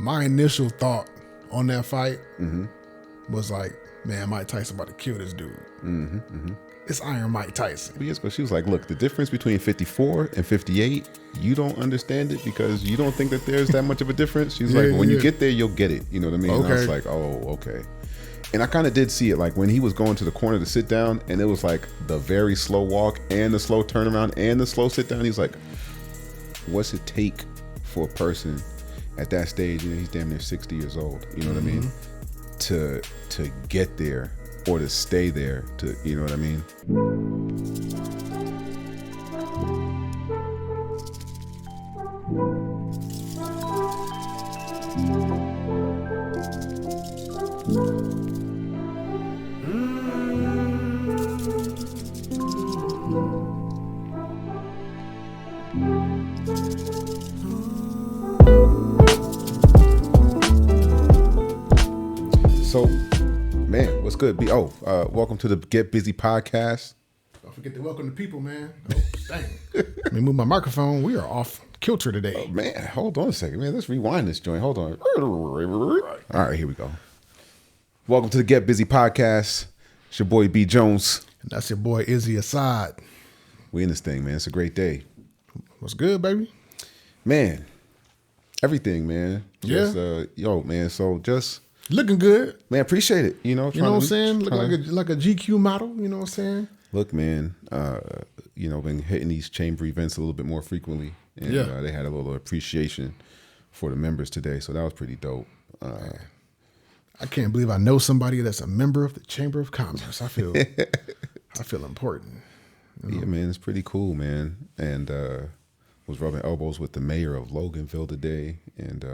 my initial thought on that fight was like, man, Mike Tyson about to kill this dude. It's Iron Mike Tyson. But yes, but she was like, look, the difference between 54 and 58, you don't understand it because you don't think that there's that much of a difference. She's like, when you get there, you'll get it. You know what I mean? Okay. And I was like, oh, okay. And I kind of did see it, like when he was going to the corner to sit down, and it was like the very slow walk and the slow turnaround and the slow sit down. He's like, what's it take for a person at that stage? You know, he's damn near 60 years old. You know what I mean? To get there or to stay there. To you know what I mean? So, man, what's good? Welcome to the Get Busy podcast. Don't forget to welcome the people, man. Oh, dang. Let me move my microphone. We are off kilter today. Oh, man, hold on a second, man. Let's rewind this joint. Hold on. All right, here we go. Welcome to the Get Busy podcast. It's your boy B Jones. And that's your boy Izzy Assad. We in this thing, man. It's a great day. What's good, baby? Man, everything, man. Just, man. So just looking good. Man, appreciate it. You know what I'm saying? Look like a GQ model, you know what I'm saying? Look, man, been hitting these chamber events a little bit more frequently. And they had a little appreciation for the members today. So that was pretty dope. I can't believe I know somebody that's a member of the Chamber of Commerce. I feel important. You know? Yeah, man, it's pretty cool, man. And was rubbing elbows with the mayor of Loganville today, and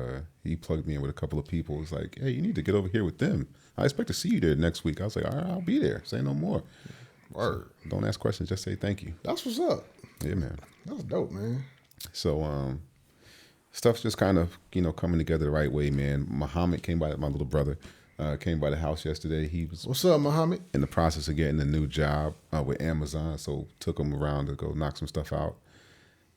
he plugged me in with a couple of people. He's like, hey, you need to get over here with them. I expect to see you there next week. I was like, all right, I'll be there. Say no more. Word. So don't ask questions, just say thank you. That's what's up. Yeah, man. That's dope, man. So stuff's just kind of, coming together the right way, man. Muhammad came by, my little brother, came by the house yesterday. He was What's up, Muhammad? in the process of getting a new job with Amazon, so took him around to go knock some stuff out.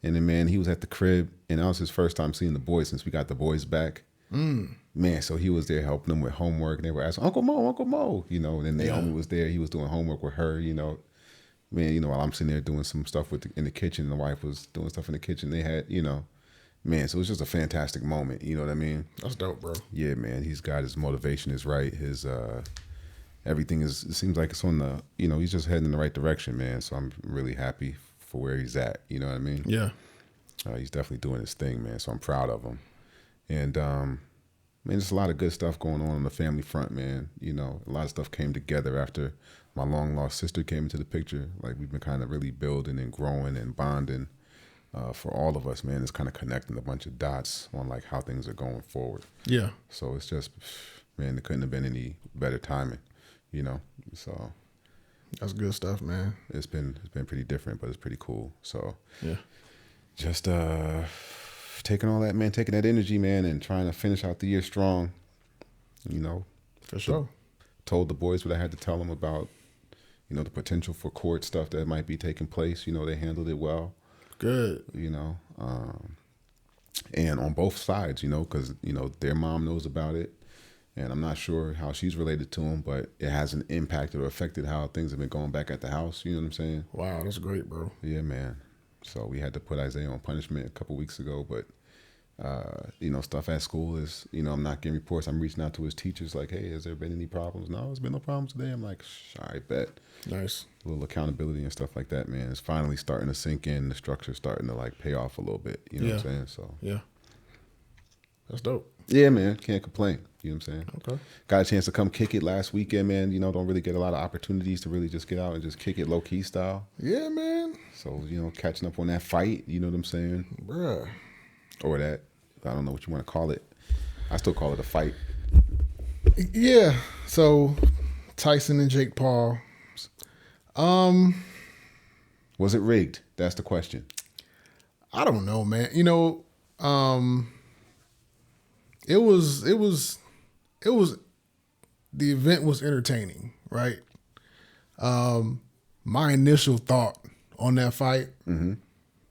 And then, man, he was at the crib, and that was his first time seeing the boys since we got the boys back. Man, so he was there helping them with homework, and they were asking, Uncle Mo, and then Naomi was there. He was doing homework with her, Man, while I'm sitting there doing some stuff in the kitchen, and the wife was doing stuff in the kitchen. They had, man, so it was just a fantastic moment. You know what I mean? That's dope, bro. Yeah, man, he's got his motivation is right. His everything it seems like it's on the, he's just heading in the right direction, man. So I'm really happy for where he's at. You know what I mean? Yeah. He's definitely doing his thing, man. So I'm proud of him. And, man, there's a lot of good stuff going on the family front, man. A lot of stuff came together after my long lost sister came into the picture. Like, we've been kind of really building and growing and bonding for all of us, man. It's kind of connecting a bunch of dots on like how things are going forward. Yeah. So it's just, man, there couldn't have been any better timing, so. That's good stuff, man. It's been pretty different, but it's pretty cool. So yeah, just taking all that, man, taking that energy, man, and trying to finish out the year strong. For sure. Told the boys what I had to tell them about, the potential for court stuff that might be taking place. They handled it well. Good. And on both sides, because their mom knows about it. And I'm not sure how she's related to him, but it hasn't impacted or affected how things have been going back at the house. You know what I'm saying? Wow, that's great, bro. Yeah, man. So we had to put Isaiah on punishment a couple weeks ago, but, stuff at school is, I'm not getting reports. I'm reaching out to his teachers like, hey, has there been any problems? No, there's been no problems today. I'm like, all right, bet. Nice. A little accountability and stuff like that, man. It's finally starting to sink in. The structure's starting to, like, pay off a little bit. You know what I'm saying? So yeah. That's dope. Yeah, man. Can't complain. You know what I'm saying? Okay. Got a chance to come kick it last weekend, man. Don't really get a lot of opportunities to really just get out and just kick it low-key style. Yeah, man. So, catching up on that fight, you know what I'm saying? Bruh. Or that, I don't know what you want to call it. I still call it a fight. Yeah. So, Tyson and Jake Paul. Was it rigged? That's the question. I don't know, man. It was the event was entertaining, right? My initial thought on that fight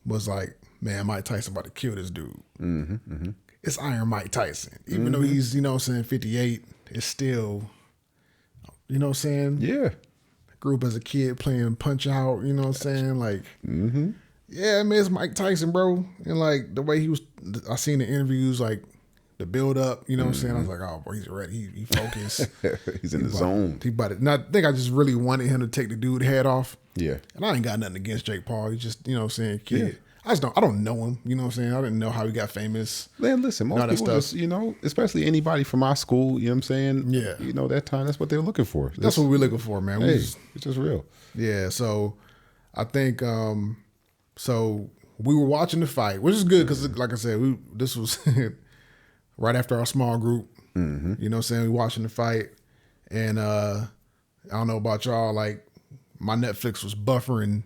was like, man, Mike Tyson about to kill this dude. it's Iron Mike Tyson. Even though he's, you know what I'm saying, 58, it's still, you know what I'm saying? Yeah. Grew up as a kid playing Punch Out, you know what I'm saying? Like, yeah, man, it's Mike Tyson, bro. And like the way he was, I seen the interviews, like the build up, you know what I'm saying? I was like, oh, boy, he's ready. He focused. He's in the zone. He about it. And I think I just really wanted him to take the dude head off. Yeah. And I ain't got nothing against Jake Paul. He's just, you know what I'm saying, kid. Yeah. I don't know him, you know what I'm saying? I didn't know how he got famous. Man, listen, most people just, you know, especially anybody from our school, you know what I'm saying? Yeah. You know, that time, that's what they're looking for. That's what we're looking for, man. Hey, it's just real. Yeah, so I think, so we were watching the fight, which is good because, like I said, this was right after our small group. You know what I'm saying? We watching the fight. And I don't know about y'all, like my Netflix was buffering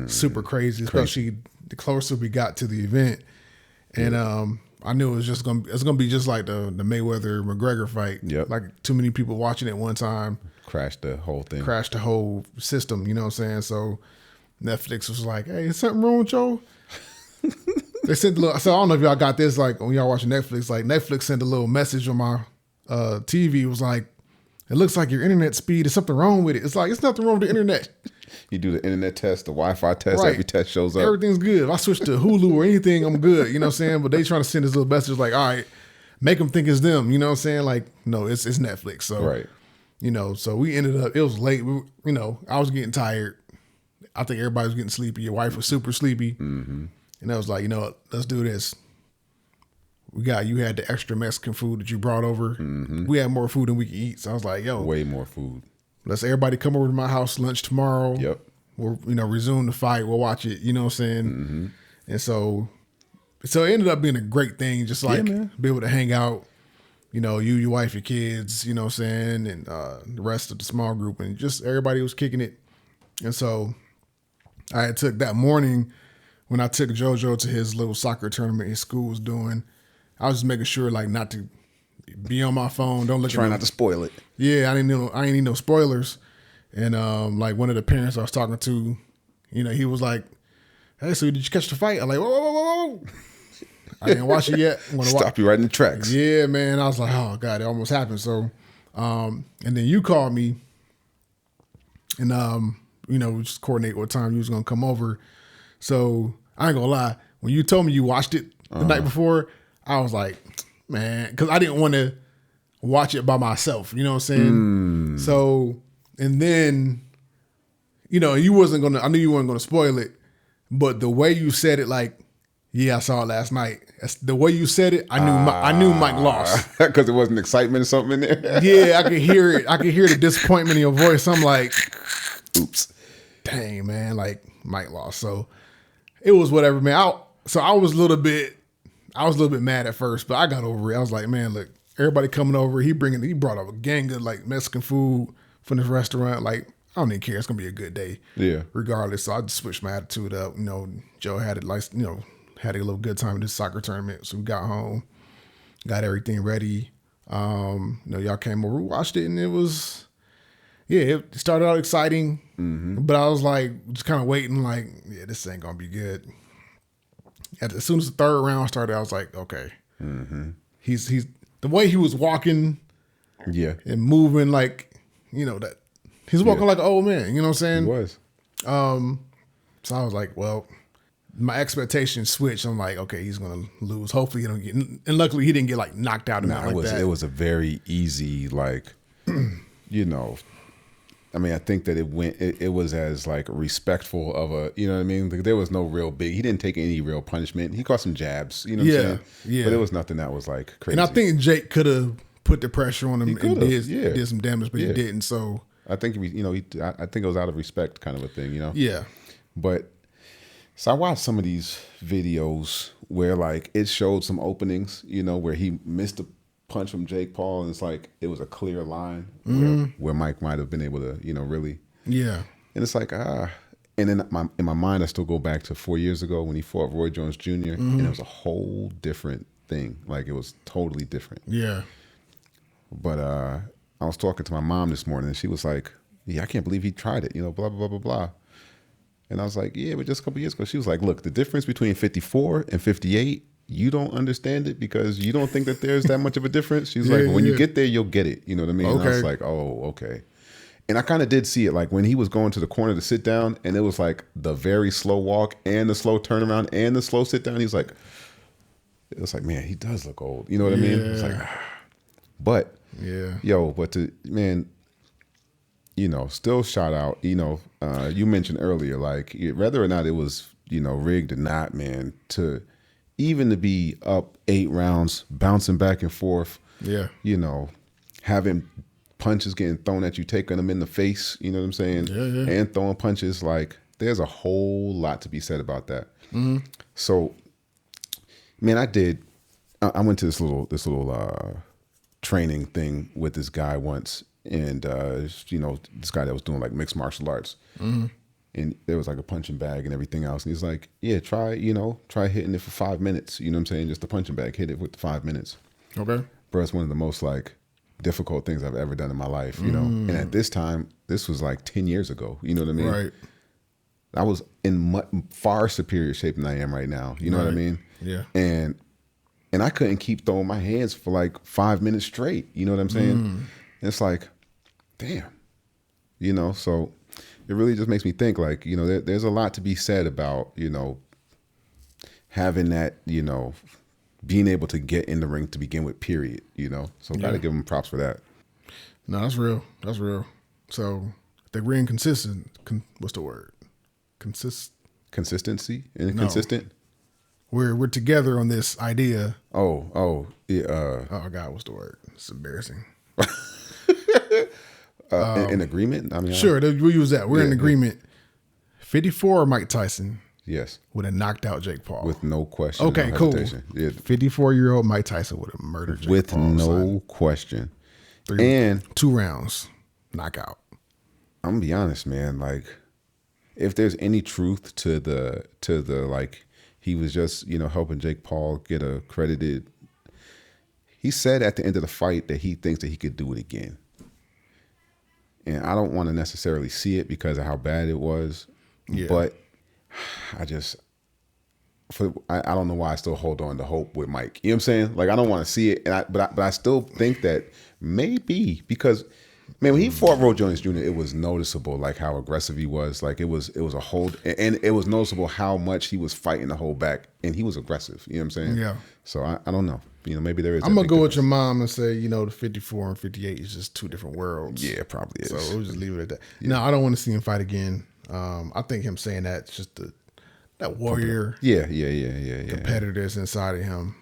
super crazy, especially the closer we got to the event. And I knew it was just gonna be just like the Mayweather McGregor fight. Yep. Like too many people watching at one time. Crashed the whole thing. Crashed the whole system, you know what I'm saying? So Netflix was like, hey, is something wrong with y'all? They sent a little, so I don't know if y'all got this, like when y'all watching Netflix, like Netflix sent a little message on my TV. It was like, it looks like your internet speed is something wrong with it. It's like, it's nothing wrong with the internet. You do the internet test, the Wi-Fi test, Right. every test shows up. Everything's good. If I switch to Hulu or anything, I'm good. You know what I'm saying? But they trying to send this little message like, all right, make them think it's them. You know what I'm saying? Like, no, it's Netflix. So, Right. you know, so we ended up, it was late. You know, I was getting tired. I think everybody was getting sleepy. Your wife was super sleepy. And I was like, you know what? Let's do this. You had the extra Mexican food that you brought over. We had more food than we could eat. So I was like, yo. Way more food. Let's everybody come over to my house lunch tomorrow. Yep. We'll, you know, resume the fight. We'll watch it. You know what I'm saying? And so it ended up being a great thing. Just like be able to hang out, you know, you, your wife, your kids, you know what I'm saying? And the rest of the small group and just everybody was kicking it. And so I had took that morning when I took JoJo to his little soccer tournament his school was doing, I was just making sure like not to be on my phone. Don't look Try not to spoil it. Yeah, I ain't need no spoilers. And like one of the parents I was talking to, you know, he was like, hey, so did you catch the fight? I'm like, whoa, whoa, whoa, whoa. I didn't watch it yet. Stop you right in the tracks. Yeah, man. I was like, oh God, it almost happened. So and then you called me and you know, we just coordinate what time you was gonna come over. So I ain't gonna lie, when you told me you watched it the night before, I was like, man, because I didn't want to watch it by myself. You know what I'm saying? So, and then, you know, I knew you weren't gonna spoil it, but the way you said it, like, yeah, I saw it last night. The way you said it, I knew Mike lost because there wasn't excitement or something in there. Yeah, I could hear it. I could hear the disappointment in your voice. I'm like, oops, dang, man, like Mike lost. So it was whatever, man. I was a little bit mad at first, but I got over it. I was like, man, look, everybody coming over. He brought up a gang of like Mexican food from this restaurant. Like, I don't even care. It's gonna be a good day. Yeah. Regardless. So I just switched my attitude up. You know, Joe had it like, you know, had a little good time in this soccer tournament. So we got home, got everything ready. You know, y'all came over, we watched it, and it was, yeah, it started out exciting, but I was like, just kind of waiting, like, yeah, this ain't gonna be good. As soon as the third round started, I was like, okay, he's the way he was walking, and moving, like, you know, that he's walking like an old man. You know what I'm saying? He was. So I was like, well, my expectations switched. I'm like, okay, he's gonna lose. Hopefully he don't get, and luckily he didn't get like knocked out. It was a very easy, like, you know. I mean, I think that it was as like respectful of a, you know what I mean? Like, there was no real he didn't take any real punishment. He caught some jabs, you know what I'm saying? Yeah. But it was nothing that was like crazy. And I think Jake could have put the pressure on him and did some damage, but he didn't. So I think, you know, I think it was out of respect kind of a thing, you know? Yeah. But so I watched some of these videos where like it showed some openings, you know, where he missed a punch from Jake Paul, and it's like it was a clear line where Mike might have been able to, you know, really. Yeah. And it's like, and then in my mind, I still go back to 4 years ago when he fought Roy Jones Jr. And it was a whole different thing. Like, it was totally different. Yeah. But I was talking to my mom this morning, and she was like, yeah, I can't believe he tried it, you know, blah, blah, blah, blah, blah. And I was like, yeah, but just a couple years ago. She was like, look, the difference between 54 and 58 you don't understand it because you don't think that there's that much of a difference. She's like, when you get there, you'll get it. You know what I mean? And I was like, oh, okay. And I kind of did see it, like when he was going to the corner to sit down, and it was like the very slow walk and the slow turnaround and the slow sit down. He's like, it was like, man, he does look old. You know what I mean? It's like, but but man, still shout out. You mentioned earlier, like whether or not it was rigged or not, man, to be up 8 rounds, bouncing back and forth. Yeah, having punches getting thrown at you, taking them in the face, you know what I'm saying? And throwing punches, like there's a whole lot to be said about that. So, man, I went to this little training thing with this guy once, and this guy that was doing like mixed martial arts, and there was like a punching bag and everything else, and he's like, yeah, try hitting it for 5 minutes, you know what I'm saying? Just a punching bag, hit it with 5 minutes. Okay, bro, it's one of the most like difficult things I've ever done in my life, and at this time, this was like 10 years ago, you know what I mean? Right. I was in far superior shape than I am right now, you know what I mean? Yeah. And I couldn't keep throwing my hands for like 5 minutes straight, you know what I'm saying? And it's like, damn, so it really just makes me think, like, there's a lot to be said about, having that, being able to get in the ring to begin with, period, so gotta give them props for that. No, that's real. That's real. So the ring what's the word? Consistency and consistent. We're together on this idea. Yeah. Oh God, what's the word? It's embarrassing. In agreement. I mean, sure, we'll use that. We're in agreement. 54 Mike Tyson. Yes. Would have knocked out Jake Paul. With no question. Okay, no cool. Hesitation. Yeah. 54-year-old Mike Tyson would have murdered Jake with Paul. With no question. And 2 rounds, knockout. I'm gonna be honest, man. Like, if there's any truth to the like, he was just, helping Jake Paul get accredited. He said at the end of the fight that he thinks that he could do it again. And I don't want to necessarily see it because of how bad it was. Yeah. But I don't know why I still hold on to hope with Mike. You know what I'm saying? Like, I don't want to see it, but I still think that maybe because, man, when he fought Roy Jones Jr., it was noticeable, like how aggressive he was. Like it was a hold, and it was noticeable how much he was fighting to hold back, and he was aggressive. You know what I'm saying? Yeah. So I don't know. Maybe there is. I'm gonna go with your mom and say, the 54 and 58 is just 2 different worlds. Yeah, it probably is. So we'll just leave it at that. Yeah. No, I don't want to see him fight again. I think him saying that just that warrior. Yeah. Competitor that's inside of him.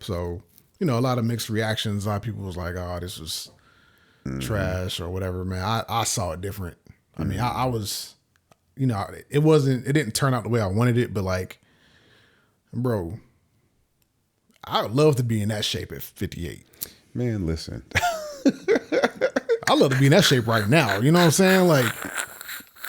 So a lot of mixed reactions. A lot of people was like, "Oh, this was trash" or whatever. Man, I saw it different. I mean, I was, it didn't turn out the way I wanted it, but like, bro, I would love to be in that shape at 58. Man, listen. I'd love to be in that shape right now. You know what I'm saying? Like,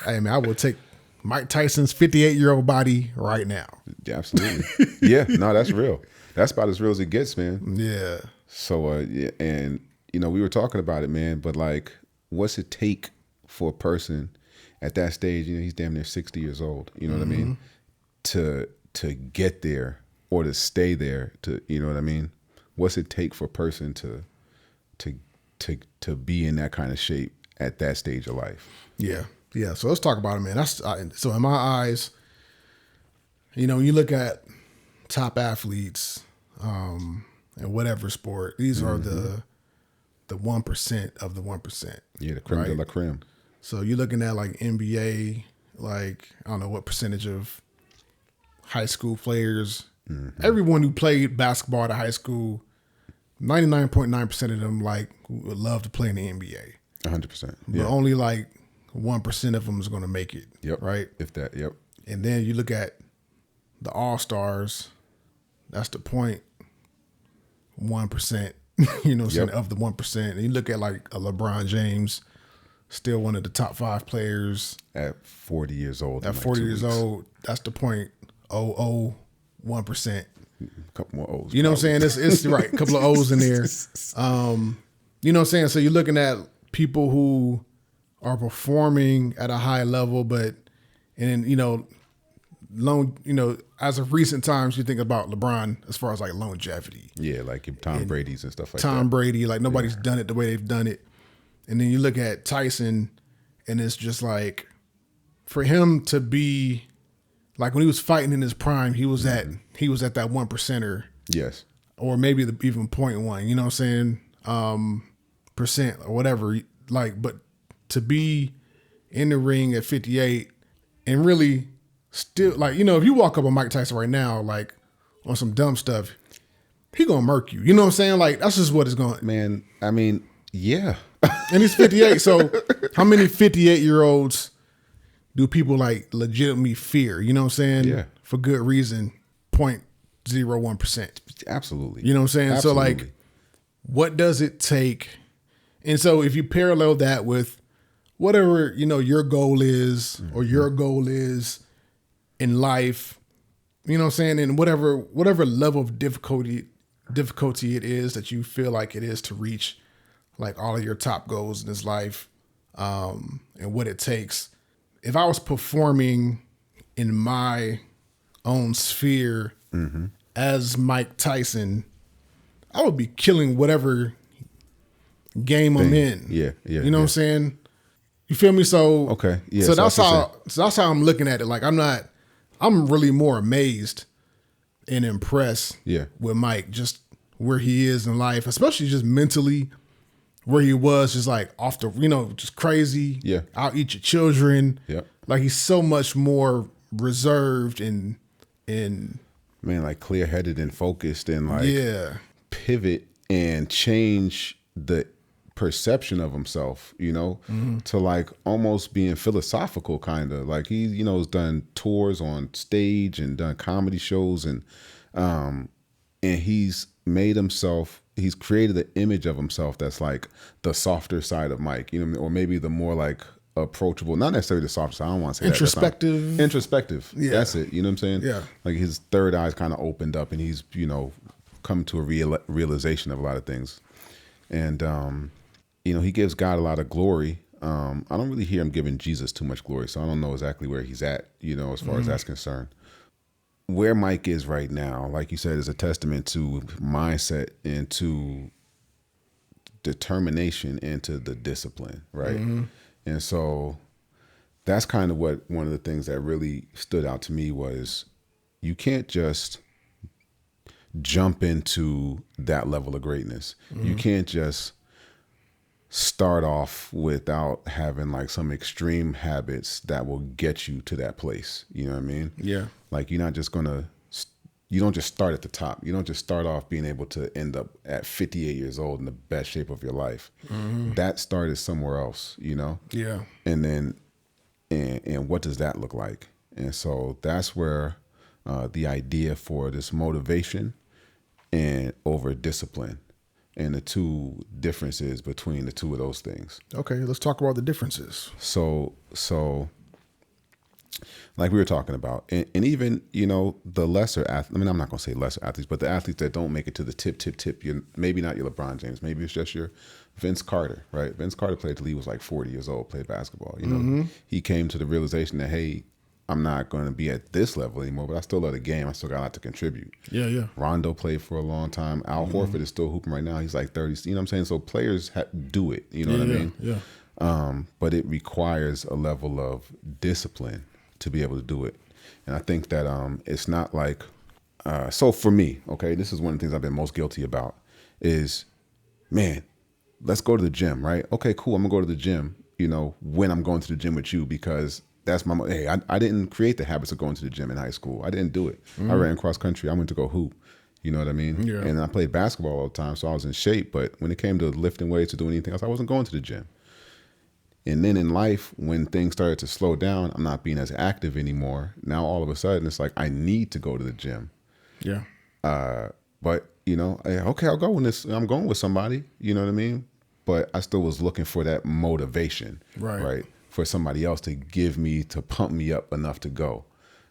hey, man, I would take Mike Tyson's 58-year-old body right now. Yeah, absolutely. Yeah, no, that's real. That's about as real as it gets, man. Yeah. So, and, we were talking about it, man, but like, what's it take for a person at that stage? He's damn near 60 years old. You know what I mean? To get there. Or to stay there, you know what I mean? What's it take for a person to be in that kind of shape at that stage of life? Yeah. So let's talk about it, man. So in my eyes, you look at top athletes in whatever sport, these are the 1% of the 1%. Yeah, the creme de la creme. So you're looking at like NBA, like I don't know what percentage of high school players. Everyone who played basketball at high school, 99.9% of them would love to play in the NBA. 100%. But only 1% of them is going to make it. Yep. Right. If that. Yep. And then you look at the All-Stars. That's the 0.1%. Of the 1%. And you look at a LeBron James, still one of the top 5 players at 40 years old. At 40 years old, that's the 0.001%. A couple more O's. You know what I'm saying? It's right. A couple of O's in there. You know what I'm saying? So you're looking at people who are performing at a high level, but as of recent times, you think about LeBron as far as like longevity. Yeah, like your Tom Brady's and stuff like that. Tom Brady, like nobody's done it the way they've done it. And then you look at Tyson, and it's just like, for him to be like when he was fighting in his prime, he was at that 1%er. Yes. Or maybe even 0.1, you know what I'm saying? Percent or whatever. Like, but to be in the ring at 58 and really still, like, if you walk up on Mike Tyson right now, like on some dumb stuff, he gonna murk you. You know what I'm saying? Like, that's just what it's going. Man, I mean, yeah. And he's 58. So how many 58-year-olds do people like legitimately fear? You know what I'm saying? Yeah. For good reason. 0.01%. Absolutely. You know what I'm saying? Absolutely. So like, what does it take? And so if you parallel that with whatever, your goal is or your goal is in life, you know what I'm saying? And whatever level of difficulty it is that you feel like it is to reach like all of your top goals in this life, and what it takes. If I was performing in my own sphere as Mike Tyson, I would be killing whatever game I'm in. Yeah. You know what I'm saying? You feel me? So okay, yeah. So that's how I'm looking at it. Like I'm really more amazed and impressed with Mike, just where he is in life, especially just mentally, where he was just like off the, just crazy. Yeah. I'll eat your children. Yeah. Like he's so much more reserved and man, like clear-headed and focused and like pivot and change the perception of himself, to like almost being philosophical kind of. Like he, has done tours on stage and done comedy shows and he's he's created an image of himself that's like the softer side of Mike, or maybe the more like approachable, not necessarily the soft side. I don't want to say introspective. Introspective. Yeah. That's it. You know what I'm saying? Yeah. Like his third eye's kind of opened up and he's, come to a realization of a lot of things. And, he gives God a lot of glory. I don't really hear him giving Jesus too much glory. So I don't know exactly where he's at, as far as that's concerned. Where Mike is right now, like you said, is a testament to mindset and to determination and to the discipline, right? And so that's kind of what one of the things that really stood out to me was you can't just jump into that level of greatness. You can't just start off without having like some extreme habits that will get you to that place. You know what I mean? Yeah. Like you're not just you don't just start at the top. You don't just start off being able to end up at 58 years old in the best shape of your life. That started somewhere else, Yeah. And then, and what does that look like? And so that's where the idea for this motivation and over discipline and the two differences between the two of those things. Okay, let's talk about the differences. So like we were talking about, and even, the lesser athletes, I mean, I'm not going to say lesser athletes, but the athletes that don't make it to the tip, you're maybe not your LeBron James, maybe it's just your Vince Carter, right? Vince Carter played till he was like 40 years old, played basketball. He came to the realization that, hey, I'm not going to be at this level anymore, but I still love the game. I still got a lot to contribute. Yeah. Rondo played for a long time. Al Horford is still hooping right now. He's like 30. You know what I'm saying? So players do it. You know what I mean? Yeah. But it requires a level of discipline to be able to do it. And I think that it's not like, so for me, okay, this is one of the things I've been most guilty about is, man, let's go to the gym, right? Okay, cool. I'm gonna go to the gym, when I'm going to the gym with you, because that's hey, I didn't create the habits of going to the gym in high school. I didn't do it. I ran cross country. I went to go hoop. You know what I mean? Yeah. And I played basketball all the time, so I was in shape. But when it came to lifting weights or doing anything else, I wasn't going to the gym. And then in life, when things started to slow down, I'm not being as active anymore. Now all of a sudden, it's like I need to go to the gym. Yeah. But okay, I'll go when I'm going with somebody. You know what I mean? But I still was looking for that motivation, right? For somebody else to pump me up enough to go.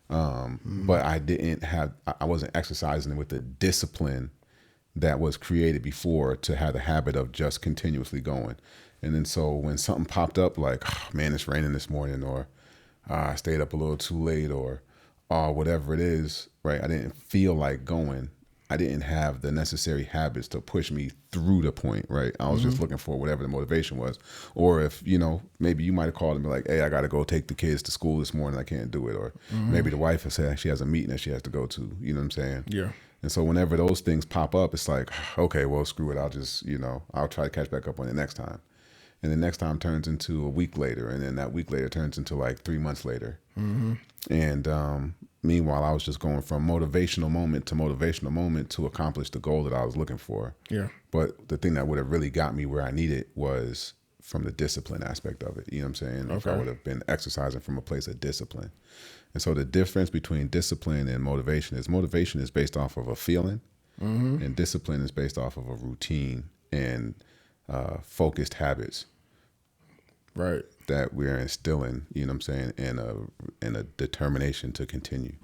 But I wasn't exercising with the discipline that was created before to have the habit of just continuously going. And then so when something popped up like, oh, man, it's raining this morning, or I stayed up a little too late, or or whatever it is, right? I didn't feel like going. I didn't have the necessary habits to push me through the point, right? I was just looking for whatever the motivation was. Or if, maybe you might have called and be like, hey, I got to go take the kids to school this morning. I can't do it. Or maybe the wife has said she has a meeting that she has to go to. You know what I'm saying? Yeah. And so whenever those things pop up, it's like, okay, well, screw it. I'll just, I'll try to catch back up on it next time. And the next time turns into a week later. And then that week later turns into like 3 months later. And meanwhile, I was just going from motivational moment to accomplish the goal that I was looking for. Yeah. But the thing that would have really got me where I needed was from the discipline aspect of it. You know what I'm saying? If I would have been exercising from a place of discipline. And so the difference between discipline and motivation is based off of a feeling, and discipline is based off of a routine and focused habits. Right. That we're instilling, you know what I'm saying, and a determination to continue.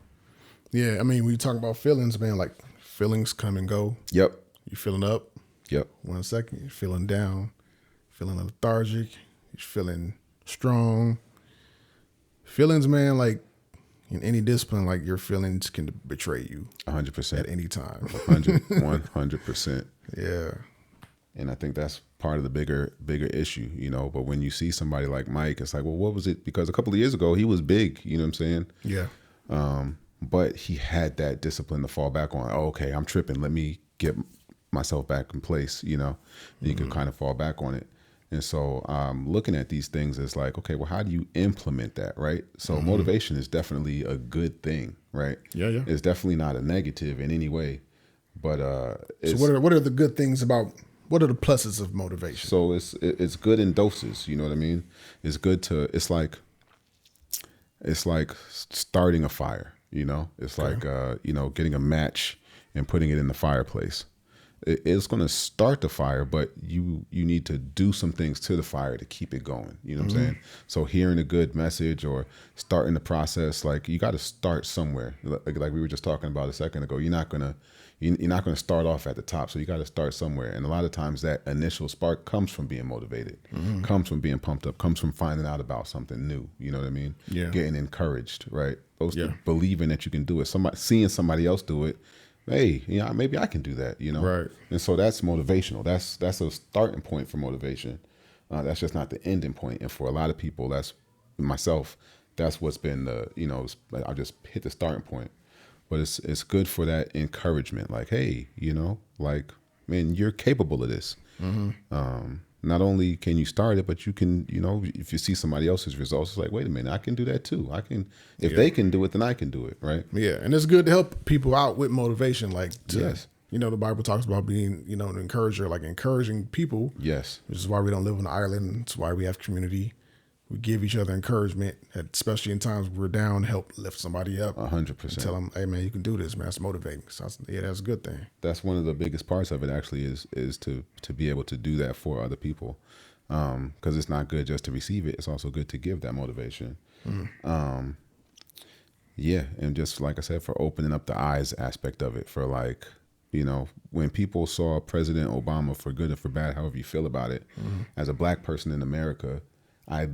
Yeah, I mean, when you talk about feelings, man, like feelings come and go. Yep. You feeling up. Yep. 1 second, you're feeling down, feeling lethargic, you're feeling strong. Feelings, man, like in any discipline, like your feelings can betray you 100% at any time. 100%. Yeah. And I think that's part of the bigger issue, but when you see somebody like Mike, it's like, well, what was it? Because a couple of years ago, he was big, you know what I'm saying? Yeah. But he had that discipline to fall back on. Oh, okay, I'm tripping. Let me get myself back in place, and you can kind of fall back on it. And so looking at these things is like, okay, well, how do you implement that, right? So motivation is definitely a good thing, right? Yeah. It's definitely not a negative in any way. But so what are the good things about? What are the pluses of motivation? So it's good in doses. You know what I mean? It's good to. It's like starting a fire. It's like getting a match and putting it in the fireplace. It's going to start the fire, but you need to do some things to the fire to keep it going. You know what I'm saying? So hearing a good message or starting the process, like you got to start somewhere. Like we were just talking about a second ago, you're not going to start off at the top. So you got to start somewhere. And a lot of times that initial spark comes from being motivated, comes from being pumped up, comes from finding out about something new. You know what I mean? Yeah. Getting encouraged, right? Believing that you can do it. Seeing somebody else do it. Hey, maybe I can do that, Right. And so that's motivational. That's a starting point for motivation. That's just not the ending point. And for a lot of people, that's myself, that's what's been I just hit the starting point. But it's good for that encouragement. Like, hey, like, man, you're capable of this. Not only can you start it, but you can, if you see somebody else's results, it's like, wait a minute, I can do that too. If they can do it, then I can do it, right? Yeah, and it's good to help people out with motivation. Like, Yes. The Bible talks about being, an encourager, like encouraging people. Yes. Which is why we don't live on an island. It's why we have community. We give each other encouragement, especially in times we're down, help lift somebody up. 100%. Tell them, hey, man, you can do this, man. That's motivating. So that's a good thing. That's one of the biggest parts of it, actually, is to be able to do that for other people. Because it's not good just to receive it. It's also good to give that motivation. Yeah, and just like I said, for opening up the eyes aspect of it, for like, when people saw President Obama, for good or for bad, however you feel about it, as a black person in America, I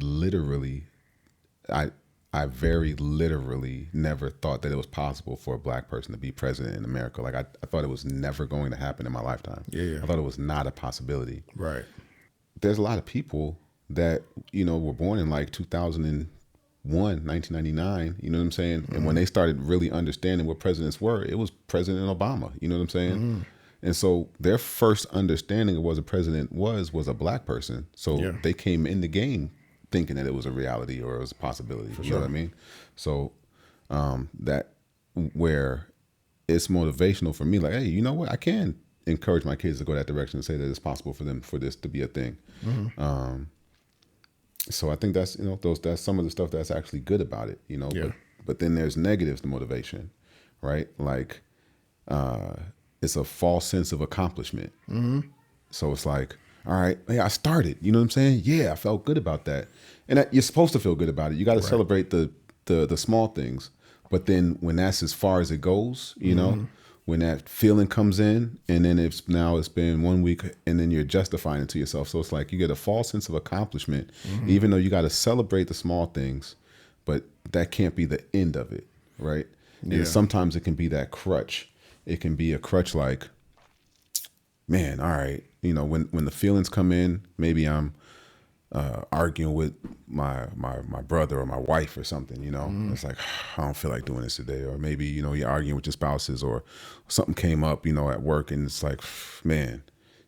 very literally never thought that it was possible for a black person to be president in America. Like I thought it was never going to happen in my lifetime. Yeah. I thought it was not a possibility. Right. There's a lot of people that, were born in like 2001, 1999, you know what I'm saying? And when they started really understanding what presidents were, it was President Obama, you know what I'm saying? And so their first understanding of what a president was a black person. So they came in the game thinking that it was a reality or it was a possibility. You know what I mean? So that where it's motivational for me, like, hey, you know what? I can encourage my kids to go that direction and say that it's possible for them, for this to be a thing. So I think that's, that's some of the stuff that's actually good about it, but then there's negatives to motivation, right? Like it's a false sense of accomplishment. So it's like, all right, hey, I started, you know what I'm saying? Yeah, I felt good about that. And you're supposed to feel good about it. You got to celebrate the small things. But then when that's as far as it goes, when that feeling comes in, and then it's been 1 week, and then you're justifying it to yourself. So it's like you get a false sense of accomplishment, even though you got to celebrate the small things, but that can't be the end of it, right? And sometimes it can be that crutch. It can be a crutch like, man, all right, you know, when the feelings come in, maybe I'm arguing with my brother or my wife or something, you know, it's like, I don't feel like doing this today. Or maybe, you know, you're arguing with your spouses or something came up, you know, at work, and it's like, man,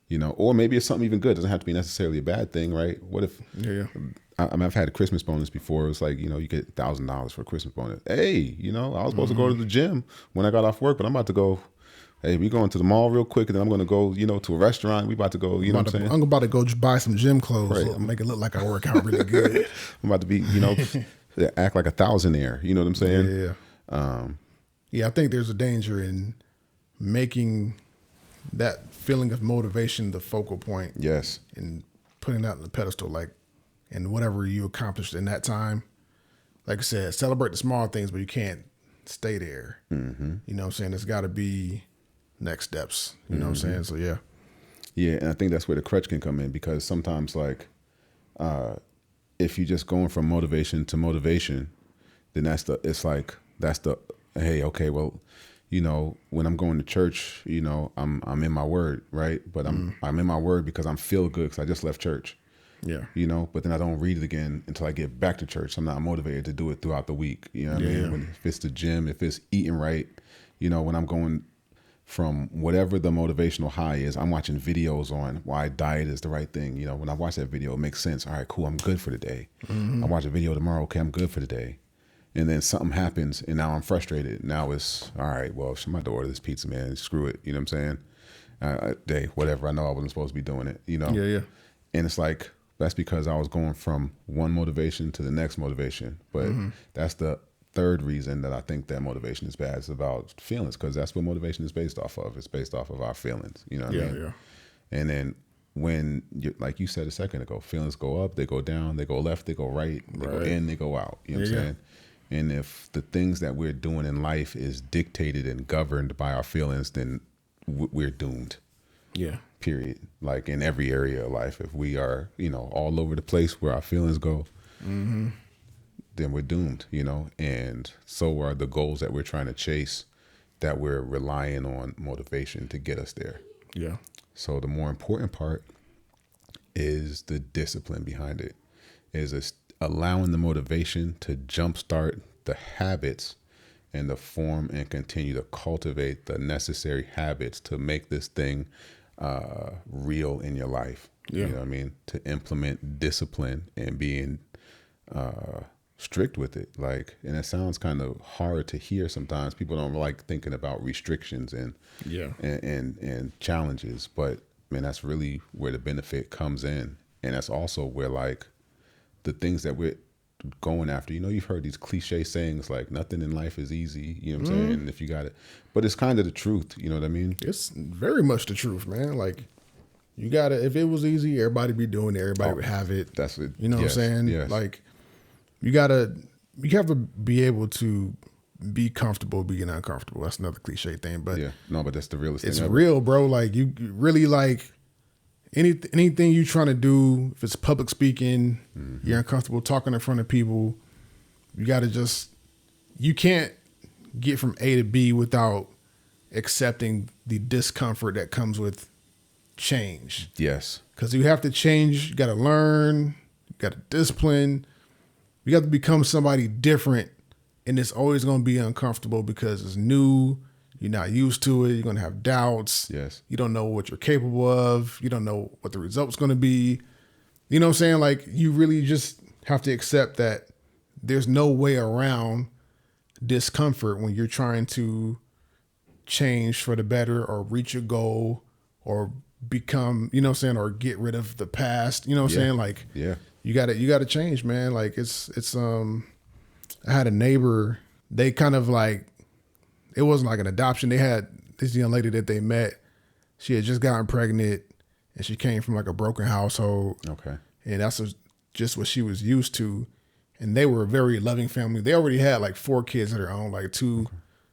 you know, or maybe it's something even good. It doesn't have to be necessarily a bad thing, right? What if, I mean, I've had a Christmas bonus before. It was like, you know, you get $1,000 for a Christmas bonus. Hey, you know, I was supposed to go to the gym when I got off work, but I'm about to go. Hey, we going to the mall real quick, and then I'm going to go, you know, to a restaurant. We about to go, you know what I'm saying? I'm about to go buy some gym clothes, right, make it look like I work out really good. I'm about to be, you know, act like a thousandaire. You know what I'm saying? Yeah, I think there's a danger in making that feeling of motivation the focal point. Yes. And putting that on the pedestal, like, and whatever you accomplished in that time. Like I said, celebrate the small things, but you can't stay there. You know what I'm saying? There's got to be next steps. You know what I'm saying? So, yeah. Yeah, and I think that's where the crutch can come in, because sometimes, like, if you're just going from motivation to motivation, then that's the, hey, okay, well, you know, when I'm going to church, you know, I'm in my word, right? But I'm in my word because I'm feel good because I just left church. Yeah. You know, but then I don't read it again until I get back to church. So I'm not motivated to do it throughout the week. You know what I mean? If it's the gym, if it's eating right, you know, when I'm going from whatever the motivational high is, I'm watching videos on why diet is the right thing. You know, when I watch that video, it makes sense. All right, cool, I'm good for the day. I watch a video tomorrow, okay, I'm good for the day. And then something happens, and now I'm frustrated. Now it's, all right, well, I'm about to order this pizza, man. Screw it. You know what I'm saying? Day, whatever. I know I wasn't supposed to be doing it, you know? And it's like, that's because I was going from one motivation to the next motivation. But that's the third reason that I think that motivation is bad. It's about feelings, because that's what motivation is based off of. It's based off of our feelings, you know what I mean? Yeah. And then when, like you said a second ago, feelings go up, they go down, they go left, they go right, they go in, they go out. You know what I'm saying? And if the things that we're doing in life is dictated and governed by our feelings, then we're doomed. Yeah. Period. Like in every area of life, if we are, you know, all over the place where our feelings go, then we're doomed, you know, and so are the goals that we're trying to chase, that we're relying on motivation to get us there. Yeah. So the more important part is the discipline behind it, is allowing the motivation to jumpstart the habits and to form and continue to cultivate the necessary habits to make this thing real in your life. You know what I mean? To implement discipline and being strict with it. Like, and it sounds kind of hard to hear sometimes. People don't like thinking about restrictions and and challenges, but man, that's really where the benefit comes in. And that's also where, like, the things that we're going after, you know, you've heard these cliche sayings like nothing in life is easy, you know what I'm saying? And if you got it, but it's kind of the truth, you know what I mean? It's very much the truth, man. Like, you gotta, if it was easy, everybody be doing it, everybody would have it. That's it. You know what I'm saying? Yes. Like, you have to be able to be comfortable being uncomfortable. That's another cliche thing, but no, but that's the realest thing. It's real, bro. Like, you really, like, anything you trying to do, if it's public speaking, you're uncomfortable talking in front of people, you got to you can't get from A to B without accepting the discomfort that comes with change. Yes. Because you have to change, you got to learn, you got to discipline, you got to become somebody different, and it's always going to be uncomfortable because it's new. You're not used to it. You're going to have doubts. Yes. You don't know what you're capable of. You don't know what the result's going to be. You know what I'm saying? Like, you really just have to accept that there's no way around discomfort when you're trying to change for the better or reach a goal or become, you know what I'm saying, or get rid of the past. You know what I'm saying? Like, you got to change, man. Like, it's I had a neighbor, they kind of like, it wasn't like an adoption. They had this young lady that they met. She had just gotten pregnant, and she came from like a broken household. Okay. And that's just what she was used to. And they were a very loving family. They already had like 4 kids of their own, like 2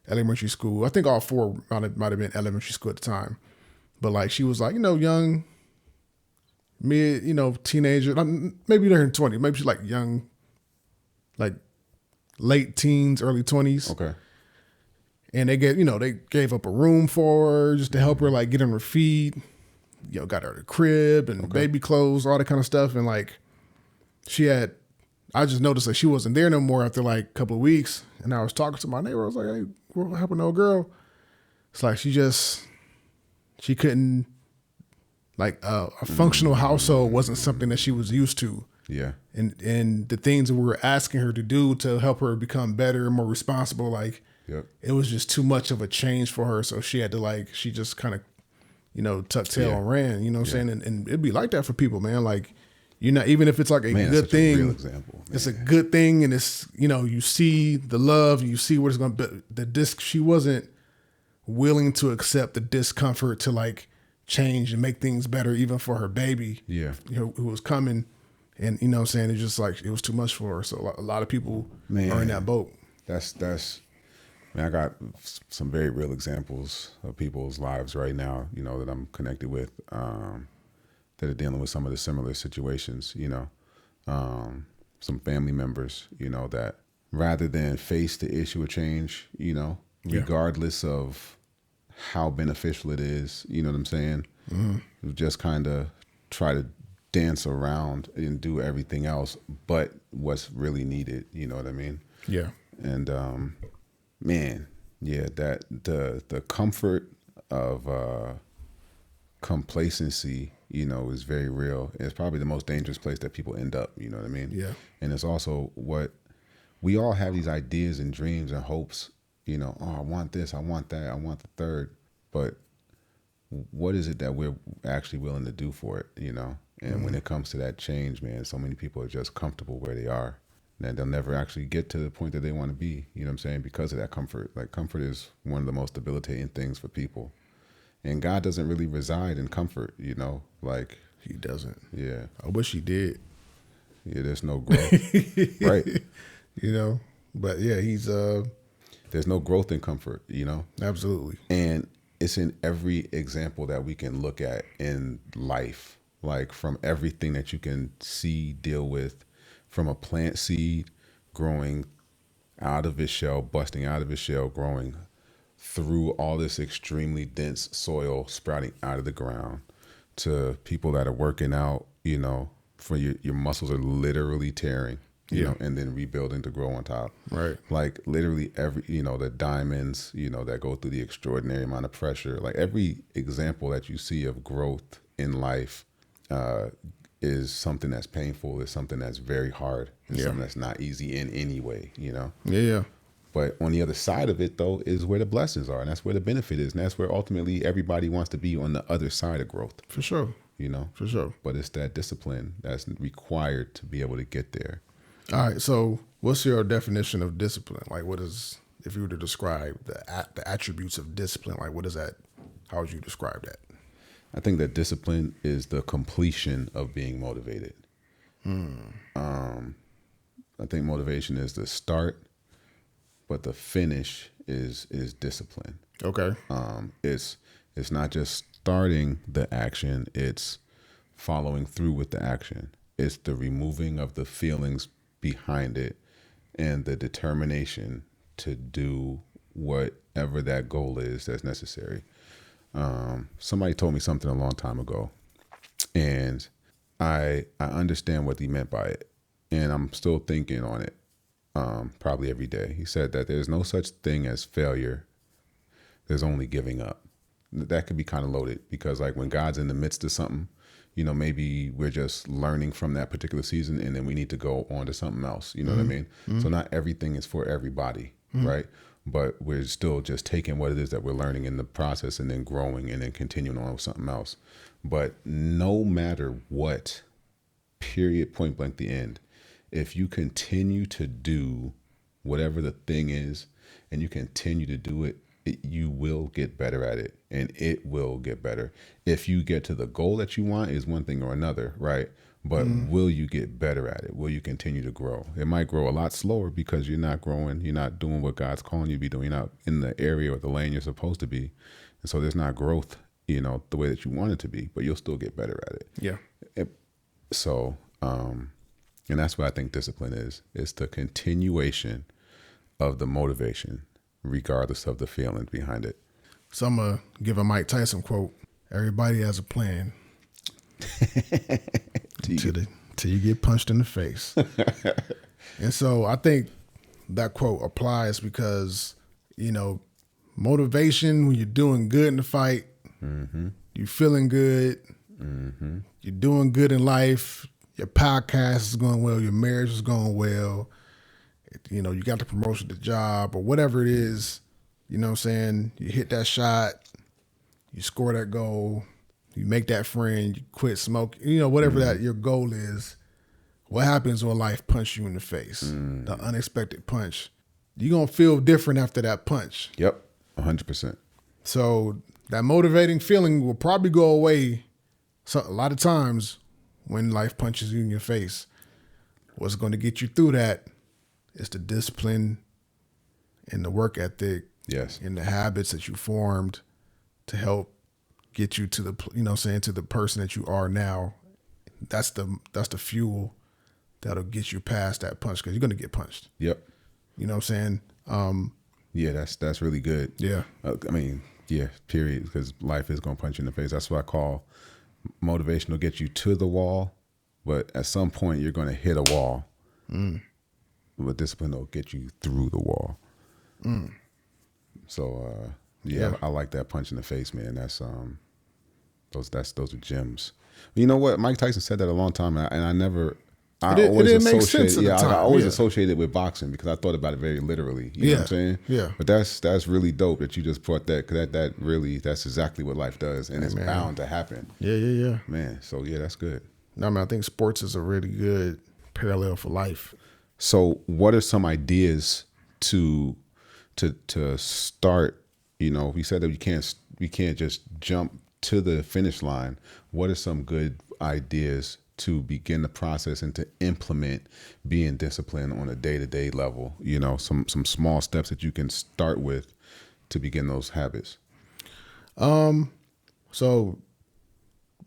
elementary school. I think all 4 might have been elementary school at the time. But like, she was like, you know, young, mid, you know, teenager, maybe they're in 20. Maybe she's like young, like late teens, early 20s. Okay. And they gave up a room for her just to help her like get on her feet. Got her a crib and baby clothes, all that kind of stuff. And like I just noticed that she wasn't there no more after like a couple of weeks. And I was talking to my neighbor. I was like, hey, what happened to old girl? It's like she couldn't, like a functional household wasn't something that she was used to. Yeah. And the things that we were asking her to do to help her become better and more responsible, like it was just too much of a change for her. So she had to she just kind of, tucked tail and ran, you know what I'm saying? And it'd be like that for people, man. Like, you're not, even if it's like a good thing, a real example, it's a good thing. And it's, you see the love, you see what it's going to be. She wasn't willing to accept the discomfort to like change and make things better, even for her baby, who was coming. And you know what I'm saying? It's just like, it was too much for her. So a lot of people are in that boat. I got some very real examples of people's lives right now, that I'm connected with, that are dealing with some of the similar situations, some family members, that rather than face the issue of change, regardless of how beneficial it is, you know what I'm saying? Mm-hmm. Just kind of try to dance around and do everything else but what's really needed, you know what I mean? Yeah. And that the comfort of complacency, is very real. It's probably the most dangerous place that people end up, you know what I mean? Yeah. And it's also what we all have, these ideas and dreams and hopes, oh, I want this, I want that, I want the third, but what is it that we're actually willing to do for it, And when it comes to that change, man, so many people are just comfortable where they are. And they'll never actually get to the point that they want to be, you know what I'm saying? Because of that comfort. Like, comfort is one of the most debilitating things for people. And God doesn't really reside in comfort, like. He doesn't. Yeah. I wish he did. Yeah, there's no growth. Right. But yeah, he's. There's no growth in comfort, Absolutely. And it's in every example that we can look at in life, like from everything that you can see, deal with. From a plant seed growing out of its shell, busting out of its shell, growing through all this extremely dense soil, sprouting out of the ground, to people that are working out, for your muscles are literally tearing, and then rebuilding to grow on top. Right. Like literally every, the diamonds, that go through the extraordinary amount of pressure. Like every example that you see of growth in life, is something that's painful, is something that's very hard, is something that's not easy in any way, Yeah. But on the other side of it, though, is where the blessings are, and that's where the benefit is, and that's where ultimately everybody wants to be, on the other side of growth. For sure. For sure. But it's that discipline that's required to be able to get there. All right. So what's your definition of discipline? Like, what is, if you were to describe the attributes of discipline, like what is that? How would you describe that? I think that discipline is the completion of being motivated. I think motivation is the start, but the finish is discipline. Okay. It's not just starting the action, it's following through with the action. It's the removing of the feelings behind it and the determination to do whatever that goal is that's necessary. Somebody told me something a long time ago, and I understand what he meant by it, and I'm still thinking on it, probably every day. He said that there's no such thing as failure. There's only giving up. That could be kind of loaded, because like when God's in the midst of something, maybe we're just learning from that particular season, and then we need to go on to something else. You know what I mean? Mm-hmm. So not everything is for everybody, right? But we're still just taking what it is that we're learning in the process, and then growing, and then continuing on with something else. But no matter what, period, point blank, the end, if you continue to do whatever the thing is, and you continue to do it, you will get better at it, and it will get better. If you get to the goal that you want is one thing or another, right? But will you get better at it? Will you continue to grow? It might grow a lot slower because you're not growing. You're not doing what God's calling you to be doing. You're not in the area or the lane you're supposed to be. And so there's not growth, the way that you want it to be, but you'll still get better at it. Yeah. And that's what I think discipline is. It's the continuation of the motivation, regardless of the feeling behind it. So I'm going to give a Mike Tyson quote. Everybody has a plan till you get punched in the face. And so I think that quote applies because, you know, motivation, when you're doing good in the fight, you're feeling good, you're doing good in life, your podcast is going well, your marriage is going well, you know, you got the promotion, the job, or whatever it is, you know what I'm saying? You hit that shot, you score that goal, you make that friend, you quit smoking, you know, whatever that your goal is. What happens when life punches you in the face? The unexpected punch. You're going to feel different after that punch. Yep, 100%. So that motivating feeling will probably go away a lot of times when life punches you in your face. What's going to get you through that is the discipline and the work ethic, yes, and the habits that you formed to help get you to the, you know what I'm saying, to the person that you are now. That's the fuel that'll get you past that punch, because you're going to get punched. Yep. You know what I'm saying? Yeah, that's really good. Yeah. I mean, yeah, period, because life is going to punch you in the face. That's what I call motivation will get you to the wall, but at some point you're going to hit a wall. But discipline will get you through the wall. So, yeah, I like that punch in the face, man. That's those are gems. You know what? Mike Tyson said that a long time, and I never. I always associated. Yeah, I always associated it with boxing because I thought about it very literally. You know what I'm saying? Yeah. But that's really dope that you just brought that, because that really, that's exactly what life does, and it's bound to happen. Yeah. Man, so yeah, that's good. No, man, I think sports is a really good parallel for life. So, what are some ideas to start? You know, we said that we can't just jump to the finish line. What are some good ideas to begin the process and to implement being disciplined on a day-to-day level? You know, some small steps that you can start with to begin those habits. So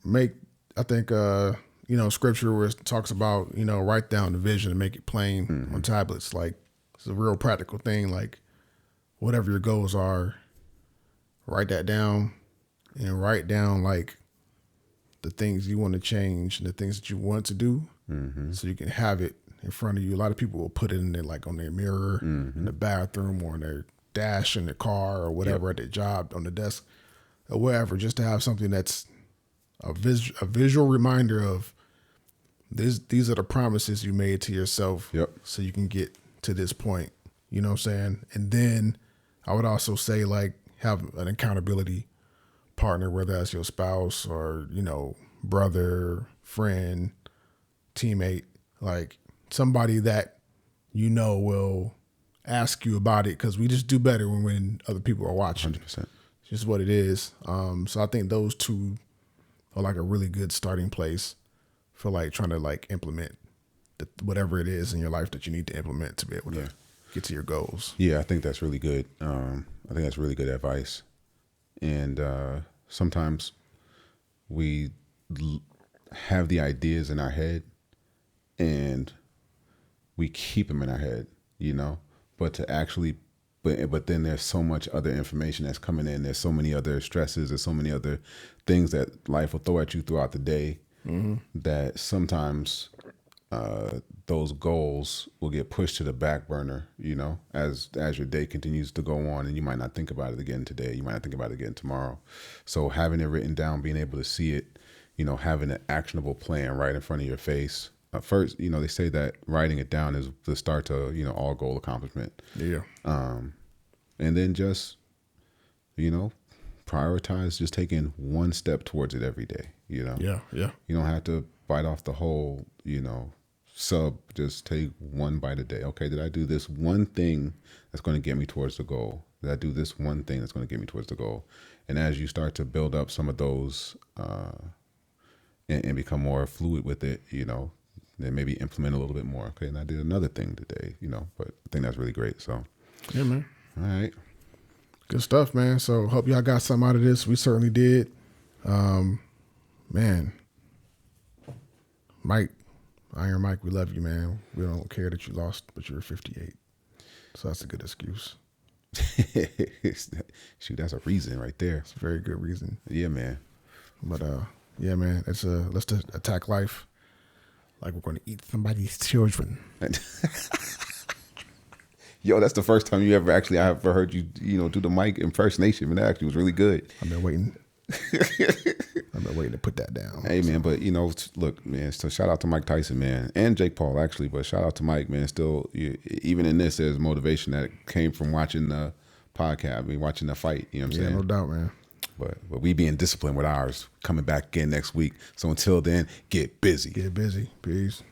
I think, you know, scripture where it talks about, you know, write down the vision and make it plain on tablets. Like, it's a real practical thing. Like, whatever your goals are, write that down, and write down like the things you want to change and the things that you want to do, so you can have it in front of you. A lot of people will put it in there, like on their mirror, in the bathroom, or in their dash in their car, or whatever, at their job, on the desk, or wherever, just to have something that's a visual reminder of these are the promises you made to yourself, so you can get to this point. You know what I'm saying? And then I would also say, like, have an accountability partner, whether that's your spouse or, you know, brother, friend, teammate, like somebody that you know will ask you about it, because we just do better when other people are watching. 100%. It's just what it is. So I think those two are like a really good starting place for like trying to like implement whatever it is in your life that you need to implement to be able to get to your goals. Yeah, I think that's really good. I think that's really good advice. And sometimes we have the ideas in our head and we keep them in our head, you know, but to actually, but then there's so much other information that's coming in. There's so many other stresses. There's so many other things that life will throw at you throughout the day, that sometimes those goals will get pushed to the back burner, you know, as your day continues to go on, and you might not think about it again today. You might not think about it again tomorrow. So having it written down, being able to see it, you know, having an actionable plan right in front of your face. First, you know, they say that writing it down is the start to, you know, all goal accomplishment. Yeah. And then just, you know, prioritize just taking one step towards it every day, you know? Yeah. You don't have to bite off the whole, you know, just take one bite a day. Okay, did I do this one thing that's going to get me towards the goal? Did I do this one thing that's going to get me towards the goal? And as you start to build up some of those and become more fluid with it, you know, then maybe implement a little bit more. Okay, and I did another thing today, you know, but I think that's really great. So, yeah, man. All right. Good stuff, man. So hope y'all got something out of this. We certainly did. Man, Mike, Iron Mike, we love you, man. We don't care that you lost, but you were 58. So that's a good excuse. Shoot, that's a reason right there. It's a very good reason. Yeah, man. But yeah, man, let's just attack life like we're going to eat somebody's children. Yo, that's the first time I ever heard you, do the mic impersonation. Man, that actually was really good. I've been waiting. I've been waiting to put that down. Hey, man, but look, man. So shout out to Mike Tyson, man, and Jake Paul actually, but shout out to Mike, man. Still, even in this, there's motivation that came from watching the podcast. I mean, watching the fight. You know what I'm saying? No doubt, man. But we being disciplined with ours. Coming back again next week. So until then, get busy. Get busy. Peace.